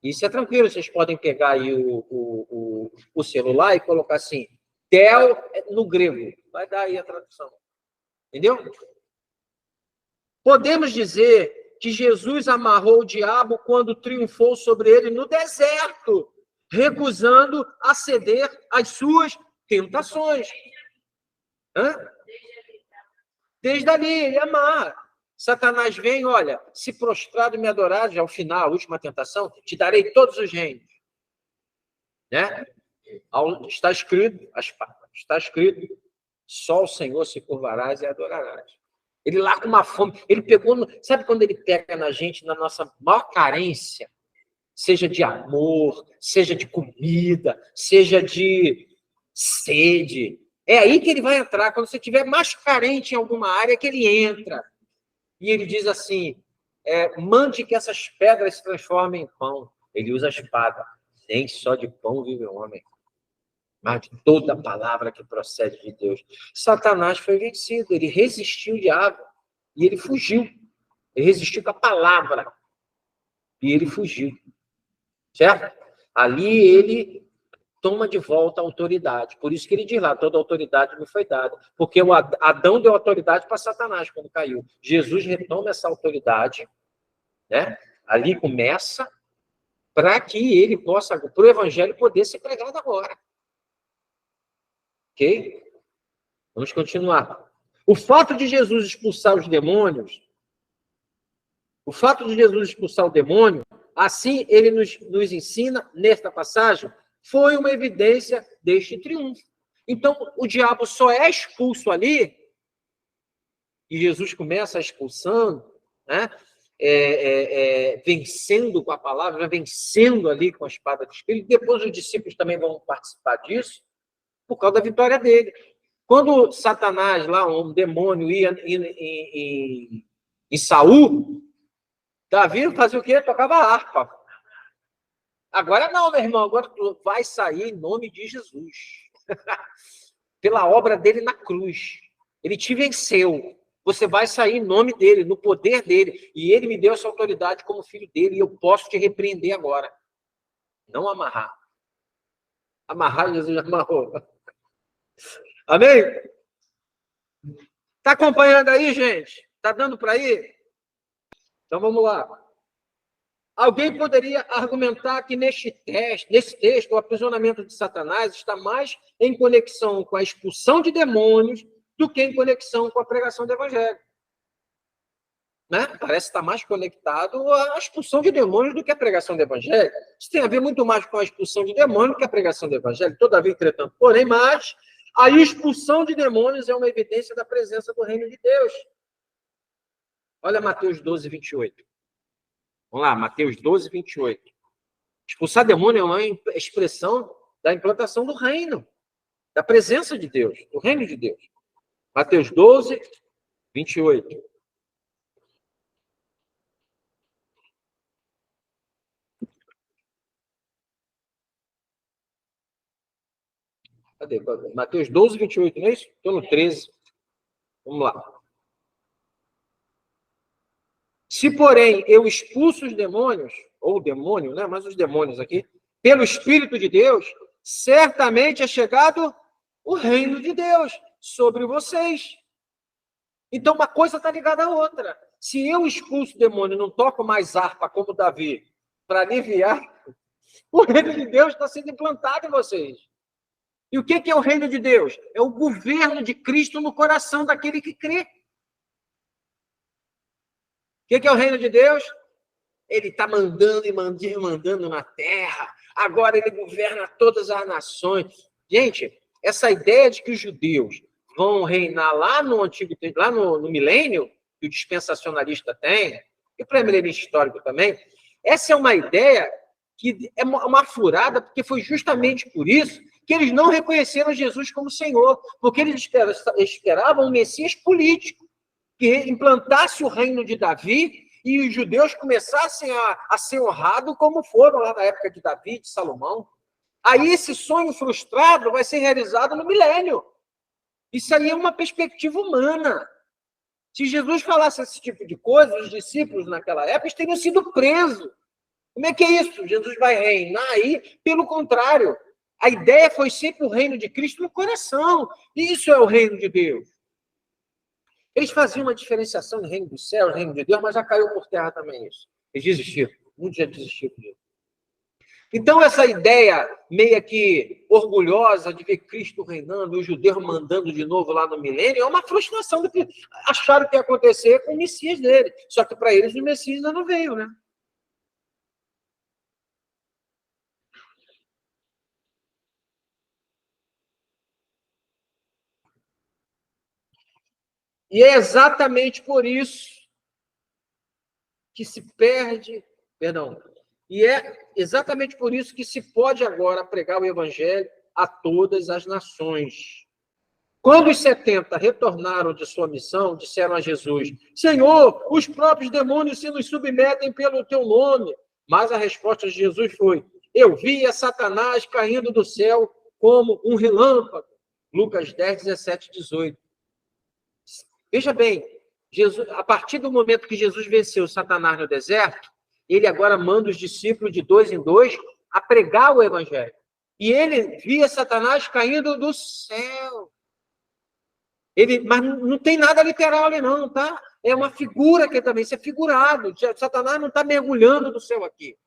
Isso é tranquilo, vocês podem pegar aí o celular e colocar assim, del no grego. Vai dar aí a tradução. Entendeu? Podemos dizer que Jesus amarrou o diabo quando triunfou sobre ele no deserto, recusando a ceder às suas tentações. Hã? Desde ali, ele amarra. Satanás vem, olha, se prostrado e me adorar, já ao final, a última tentação, te darei todos os reinos. Né? Está escrito, só o Senhor se curvarás e adorarás. Ele lá com uma fome, ele pegou, sabe quando ele pega na gente, na nossa maior carência, seja de amor, seja de comida, seja de sede, é aí que ele vai entrar, quando você estiver mais carente em alguma área, que ele entra. E ele diz assim, mande que essas pedras se transformem em pão. Ele usa a espada. Nem só de pão vive o homem, mas de toda palavra que procede de Deus. Satanás foi vencido, ele resistiu ao diabo e ele fugiu. Ele resistiu com a palavra e ele fugiu. Certo? Ali ele toma de volta a autoridade. Por isso que ele diz lá, toda autoridade me foi dada. Porque o Adão deu autoridade para Satanás quando caiu. Jesus retoma essa autoridade, né? Ali começa para que ele possa, para o evangelho poder ser pregado agora. Ok? Vamos continuar. O fato de Jesus expulsar os demônios, assim ele nos ensina, nesta passagem, foi uma evidência deste triunfo. Então, o diabo só é expulso ali, e Jesus começa expulsando, né? Vencendo com a palavra, vencendo ali com a espada do Espírito. Depois os discípulos também vão participar disso, por causa da vitória dele. Quando Satanás, lá, um demônio, ia em Saul, Davi fazia o quê? Tocava harpa. Agora não, meu irmão, agora tu vai sair em nome de Jesus. Pela obra dele na cruz. Ele te venceu. Você vai sair em nome dele, no poder dele. E ele me deu essa autoridade como filho dele, e eu posso te repreender agora. Não amarrar. Amarrar, Jesus já amarrou. Amém? Está acompanhando aí, gente? Está dando para ir? Então vamos lá. Alguém poderia argumentar que nesse texto, o aprisionamento de Satanás está mais em conexão com a expulsão de demônios do que em conexão com a pregação do evangelho. né? Parece estar mais conectado à expulsão de demônios do que à pregação do evangelho. Isso tem a ver muito mais com a expulsão de demônios do que a pregação do evangelho. Todavia, entretanto, porém, mas a expulsão de demônios é uma evidência da presença do reino de Deus. Olha Mateus 12, 28. Vamos lá, Mateus 12, 28. Expulsar demônio é uma expressão da implantação do reino, da presença de Deus, do reino de Deus. Mateus 12, 28. Cadê? Mateus 12, 28, não é isso? Estou no 13. Vamos lá. Se, porém, eu expulso os demônios, ou o demônio, né? Mas os demônios aqui, pelo Espírito de Deus, certamente é chegado o reino de Deus sobre vocês. Então, uma coisa está ligada à outra. Se eu expulso o demônio e não toco mais harpa como Davi, para aliviar, o reino de Deus está sendo implantado em vocês. E o que é o reino de Deus? É o governo de Cristo no coração daquele que crê. O que é o reino de Deus? Ele está mandando e mandando na terra. Agora ele governa todas as nações. Gente, essa ideia de que os judeus vão reinar lá no antigo, lá no milênio, que o dispensacionalista tem, e o pré-milenista histórico também, essa é uma ideia que é uma furada, porque foi justamente por isso que eles não reconheceram Jesus como Senhor, porque eles esperavam um Messias político, que implantasse o reino de Davi e os judeus começassem a ser honrados como foram lá na época de Davi, de Salomão. Aí esse sonho frustrado vai ser realizado no milênio. Isso aí é uma perspectiva humana. Se Jesus falasse esse tipo de coisa, os discípulos naquela época teriam sido presos. Como é que é isso? Jesus vai reinar aí? Pelo contrário, a ideia foi sempre o reino de Cristo no coração. Isso é o reino de Deus. Eles faziam uma diferenciação no reino do céu, no reino de Deus, mas já caiu por terra também isso. Eles desistiram. Muitos já desistiram disso. Então, essa ideia meio que orgulhosa de ver Cristo reinando, os judeus mandando de novo lá no milênio, é uma frustração do que acharam que ia acontecer com o Messias dele. Só que para eles o Messias ainda não veio, né? E é exatamente por isso que se perde, e é exatamente por isso que se pode agora pregar o evangelho a todas as nações. Quando os 70 retornaram de sua missão, disseram a Jesus: Senhor, os próprios demônios se nos submetem pelo teu nome. Mas a resposta de Jesus foi: eu via Satanás caindo do céu como um relâmpago. Lucas 10, 17, 18. Veja bem, Jesus, a partir do momento que Jesus venceu Satanás no deserto, ele agora manda os discípulos de 2 em 2 a pregar o evangelho. E ele via Satanás caindo do céu. Mas não tem nada literal ali não, tá? É uma figura que também, isso é figurado. Satanás não está mergulhando do céu aqui.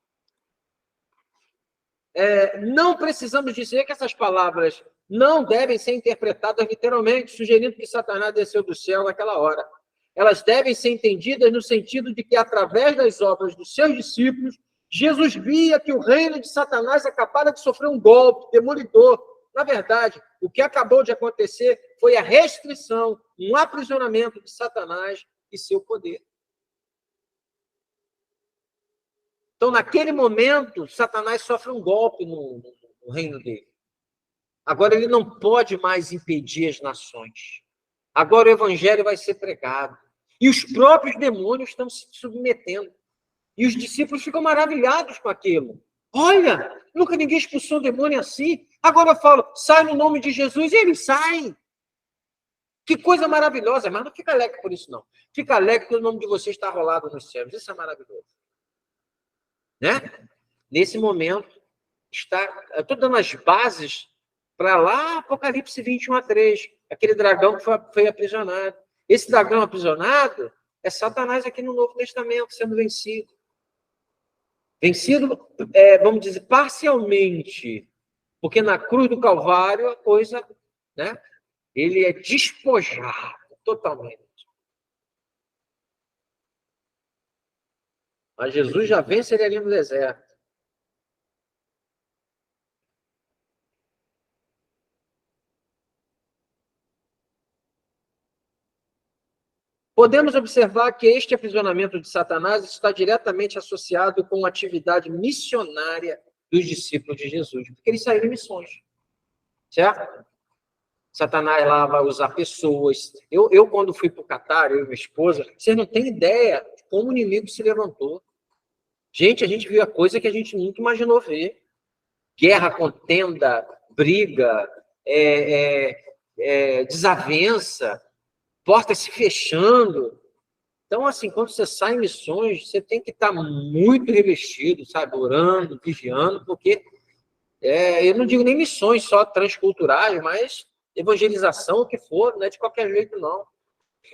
Não precisamos dizer que essas palavras não devem ser interpretadas literalmente, sugerindo que Satanás desceu do céu naquela hora. Elas devem ser entendidas no sentido de que, através das obras dos seus discípulos, Jesus via que o reino de Satanás acabara de sofrer um golpe demolidor. Na verdade, o que acabou de acontecer foi a restrição, um aprisionamento de Satanás e seu poder. Então, naquele momento, Satanás sofre um golpe no reino dele. Agora, ele não pode mais impedir as nações. Agora, o evangelho vai ser pregado. E os próprios demônios estão se submetendo. E os discípulos ficam maravilhados com aquilo. Olha, nunca ninguém expulsou um demônio assim. Agora eu falo, sai no nome de Jesus, e eles saem. Que coisa maravilhosa. Mas não fica alegre por isso, não. Fica alegre porque o nome de vocês está rolado nos céus. Isso é maravilhoso. Né? Nesse momento, eu estou dando as bases para lá, Apocalipse 21:3, aquele dragão que foi aprisionado. Esse dragão aprisionado é Satanás aqui no Novo Testamento, sendo vencido. Vencido, vamos dizer, parcialmente, porque na cruz do Calvário a coisa, né? Ele é despojado totalmente. Mas Jesus já vence ele ali no deserto. Podemos observar que este aprisionamento de Satanás está diretamente associado com a atividade missionária dos discípulos de Jesus, porque eles saíram em missões, certo? Satanás lá vai usar pessoas. Eu quando fui para o Catar, eu e minha esposa, vocês não têm ideia de como o inimigo se levantou. Gente, a gente viu a coisa que a gente nunca imaginou ver. Guerra, contenda, briga, desavença, portas se fechando. Então, assim, quando você sai em missões, você tem que estar muito revestido, sabe? Orando, vigiando, porque eu não digo nem missões só transculturais, mas evangelização, o que for, não é de qualquer jeito, não.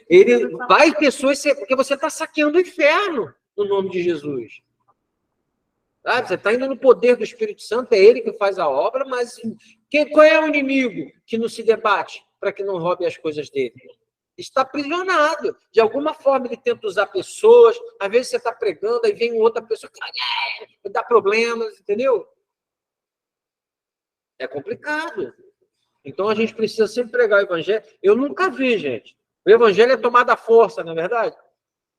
Ele vai pessoas, porque você está saqueando o inferno no nome de Jesus. Sabe? Você está indo no poder do Espírito Santo, é ele que faz a obra, mas qual é o inimigo que não se debate para que não roube as coisas dele? Está aprisionado. De alguma forma, ele tenta usar pessoas. Às vezes você está pregando, aí vem outra pessoa que dá problemas, entendeu? É complicado. Então, a gente precisa sempre pregar o evangelho. Eu nunca vi, gente. O evangelho é tomado à força, não é verdade?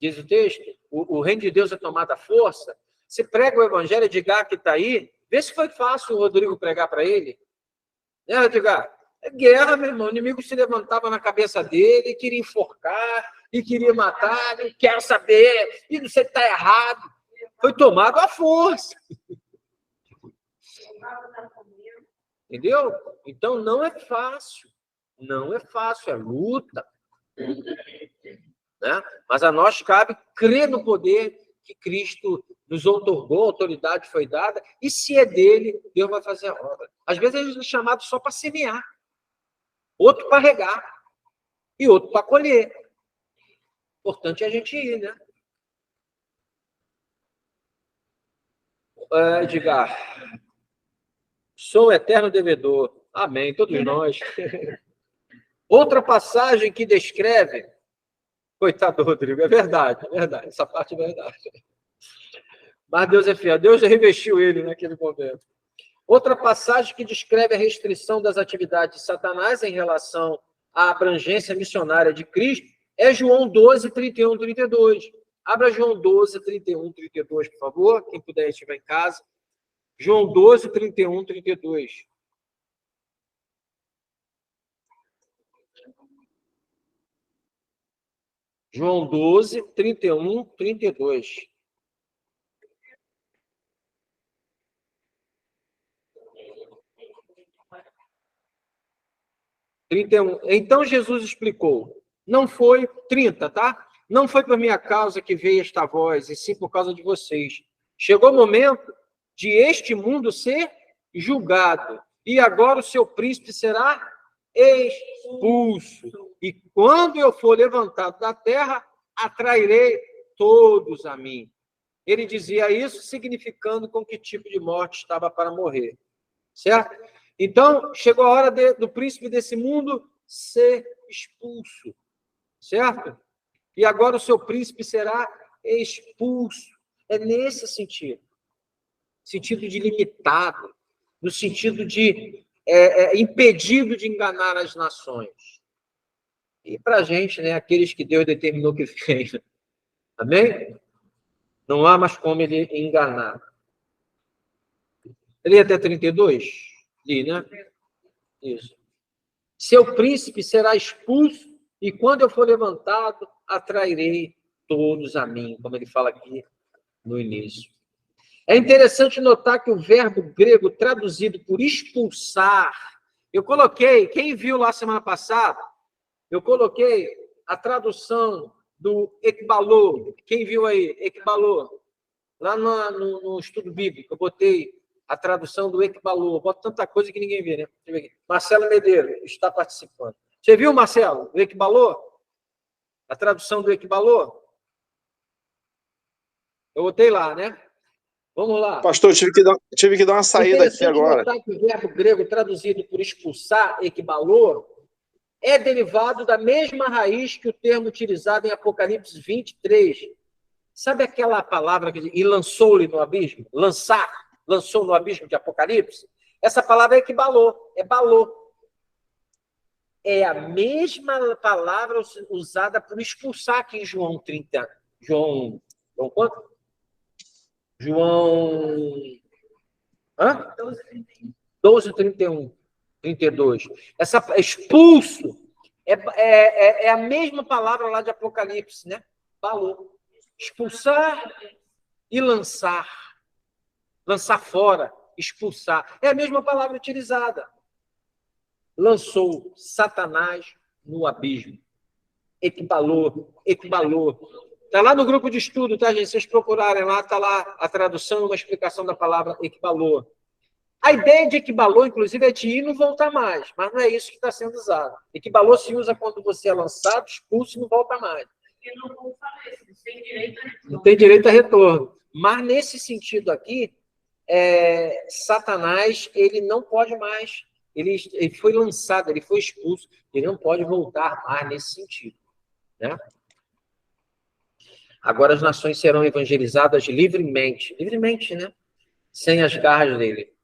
Diz o texto. O reino de Deus é tomado à força. Você prega o evangelho, Edgar, que está aí, vê se foi fácil o Rodrigo pregar para ele. Né, Edgar? É guerra, meu irmão. O inimigo se levantava na cabeça dele, queria enforcar, e queria matar, não quero saber, e não sei se está errado. Foi tomado à força. Entendeu? Então, não é fácil. Não é fácil, é luta. Né? Mas a nós cabe crer no poder que Cristo nos outorgou, a autoridade foi dada, e se é dele, Deus vai fazer a obra. Às vezes, a gente é chamado só para semear, outro para regar, e outro para colher. O importante é a gente ir, né? Edgar, sou o eterno devedor. Amém, todos nós. Outra passagem que descreve... Coitado do Rodrigo, é verdade, essa parte é verdade. Mas Deus é fiel, Deus revestiu ele naquele momento. Outra passagem que descreve a restrição das atividades de Satanás em relação à abrangência missionária de Cristo é João 12, 31, 32. Abra João 12, 31, 32, por favor, quem puder estiver em casa. João 12, 31, 32. João 12, 31, 32. Então Jesus explicou, não foi 30, tá? Não foi por minha causa que veio esta voz, e sim por causa de vocês. Chegou o momento de este mundo ser julgado, e agora o seu príncipe será expulso. E quando eu for levantado da terra, atrairei todos a mim. Ele dizia isso significando com que tipo de morte estava para morrer. Certo? Então, chegou a hora do príncipe desse mundo ser expulso. Certo? E agora o seu príncipe será expulso. É nesse sentido. Sentido de limitado. No sentido de impedido de enganar as nações. E para a gente, né, aqueles que Deus determinou que venham. Amém? Não há mais como ele enganar. Ele até 32? Li, né? Isso. Seu príncipe será expulso, e quando eu for levantado, atrairei todos a mim, como ele fala aqui no início. É interessante notar que o verbo grego traduzido por expulsar, eu coloquei, quem viu lá semana passada, eu coloquei a tradução do ekbalô. Quem viu aí, ekbalô? Lá no estudo bíblico, eu botei a tradução do ekbalô. Boto tanta coisa que ninguém vê, né? Deixa eu ver aqui. Marcelo Medeiros está participando. Você viu, Marcelo, o ekbalô? A tradução do ekbalô? Eu botei lá, né? Vamos lá. Pastor, tive que dar uma saída aqui agora. Notar que o verbo grego traduzido por expulsar, ekbalô, é derivado da mesma raiz que o termo utilizado em Apocalipse 23, Sabe aquela palavra que diz, e lançou-lhe no abismo? Lançar, lançou no abismo de Apocalipse? Essa palavra é equibalou, é balou. É a mesma palavra usada para expulsar aqui em João 30. João quanto? João... Hã? 12:31, 32. Essa expulso é a mesma palavra lá de Apocalipse, né? Balou. Expulsar e lançar. Lançar fora, expulsar. É a mesma palavra utilizada. Lançou Satanás no abismo. Equibalou. Está lá no grupo de estudo, tá, gente? Se vocês procurarem lá, está lá a tradução e uma explicação da palavra equibalou. A ideia de equibalou, inclusive, é de ir e não voltar mais, mas não é isso que está sendo usado. Equibalou se usa quando você é lançado, expulso e não volta mais. Não tem direito a retorno. Mas, nesse sentido aqui, Satanás, ele não pode mais. Ele foi lançado, ele foi expulso, ele não pode voltar mais nesse sentido. Né? Agora as nações serão evangelizadas livremente, né? Sem as garras dele.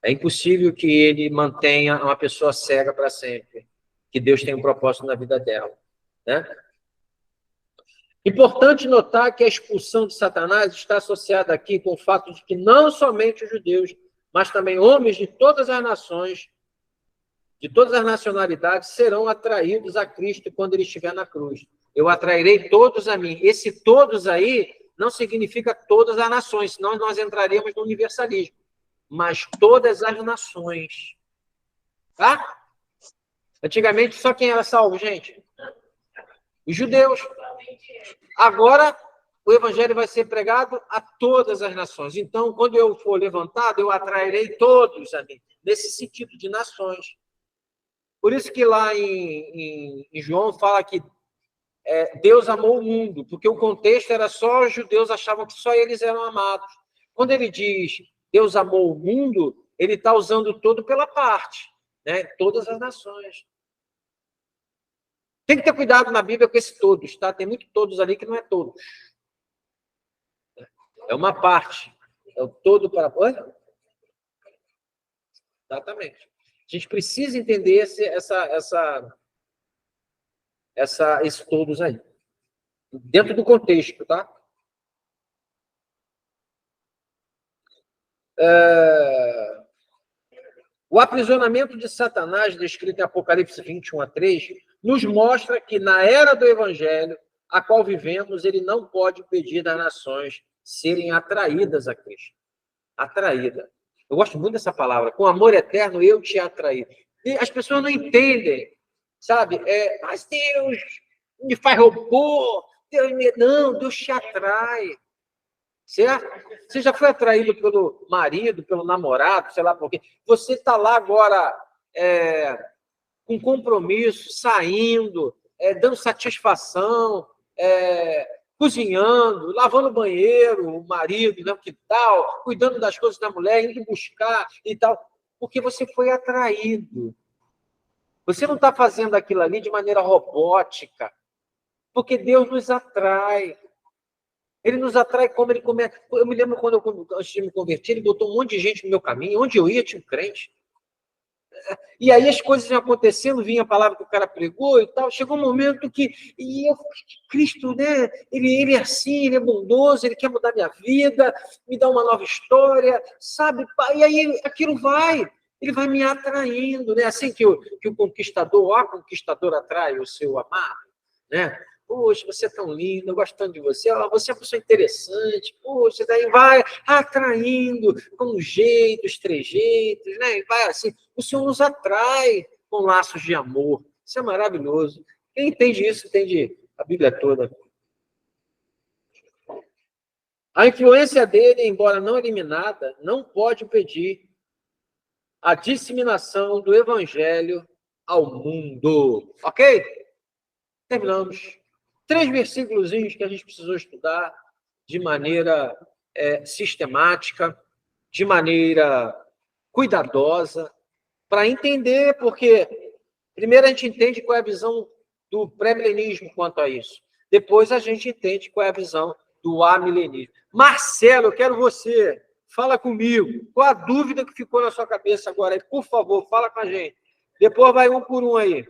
É impossível que ele mantenha uma pessoa cega para sempre, que Deus tem um propósito na vida dela. Né? Importante notar que a expulsão de Satanás está associada aqui com o fato de que não somente os judeus, mas também homens de todas as nações, de todas as nacionalidades, serão atraídos a Cristo quando ele estiver na cruz. Eu atrairei todos a mim. Esse todos aí não significa todas as nações, senão nós entraremos no universalismo. Mas todas as nações. Tá? Antigamente, só quem era salvo, gente? Os judeus. Agora, o evangelho vai ser pregado a todas as nações. Então, quando eu for levantado, eu atrairei todos a mim. Nesse sentido de nações. Por isso que lá em João fala que Deus amou o mundo, porque o contexto era só os judeus achavam que só eles eram amados. Quando ele diz Deus amou o mundo, ele está usando todo pela parte, né? Todas as nações. Tem que ter cuidado na Bíblia com esse todos, tá? Tem muito todos ali que não é todos. É uma parte. É o todo para... Oi? Exatamente. A gente precisa entender esses todos aí. Dentro do contexto, tá? O aprisionamento de Satanás, descrito em Apocalipse 21:3, nos mostra que na era do Evangelho, a qual vivemos, ele não pode impedir das nações serem atraídas a Cristo. Atraída. Eu gosto muito dessa palavra. Com amor eterno, eu te atraí. E as pessoas não entendem, sabe? Mas Deus me faz robô. Não, Deus te atrai. Certo? Você já foi atraído pelo marido, pelo namorado, sei lá por quê. Você está lá agora com compromisso, saindo, dando satisfação, cozinhando, lavando o banheiro, o marido, né, que tal, cuidando das coisas da mulher, indo buscar e tal, porque você foi atraído. Você não está fazendo aquilo ali de maneira robótica, porque Deus nos atrai. Ele nos atrai como ele começa. Eu me lembro quando antes de me converter, ele botou um monte de gente no meu caminho, onde eu ia tinha um crente. E aí as coisas iam acontecendo, vinha a palavra que o cara pregou e tal. Chegou um momento que Cristo, né? Ele é assim, ele é bondoso, ele quer mudar minha vida, me dar uma nova história, sabe? E aí aquilo ele vai me atraindo, né? Assim que o conquistador, a conquistadora atrai o seu amado, né? Poxa, você é tão lindo, eu gosto tanto de você, você é uma pessoa interessante, poxa, daí vai atraindo com jeitos, trejeitos, né? E vai assim, o Senhor nos atrai com laços de amor, isso é maravilhoso. Quem entende isso, entende a Bíblia toda. A influência dele, embora não eliminada, não pode impedir a disseminação do evangelho ao mundo. Ok? Terminamos. 3 versículos que a gente precisou estudar de maneira sistemática, de maneira cuidadosa, para entender, porque primeiro a gente entende qual é a visão do pré-milenismo quanto a isso. Depois a gente entende qual é a visão do amilenismo. Marcelo, eu quero você. Fala comigo. Qual a dúvida que ficou na sua cabeça agora? Por favor, fala com a gente. Depois vai um por um aí.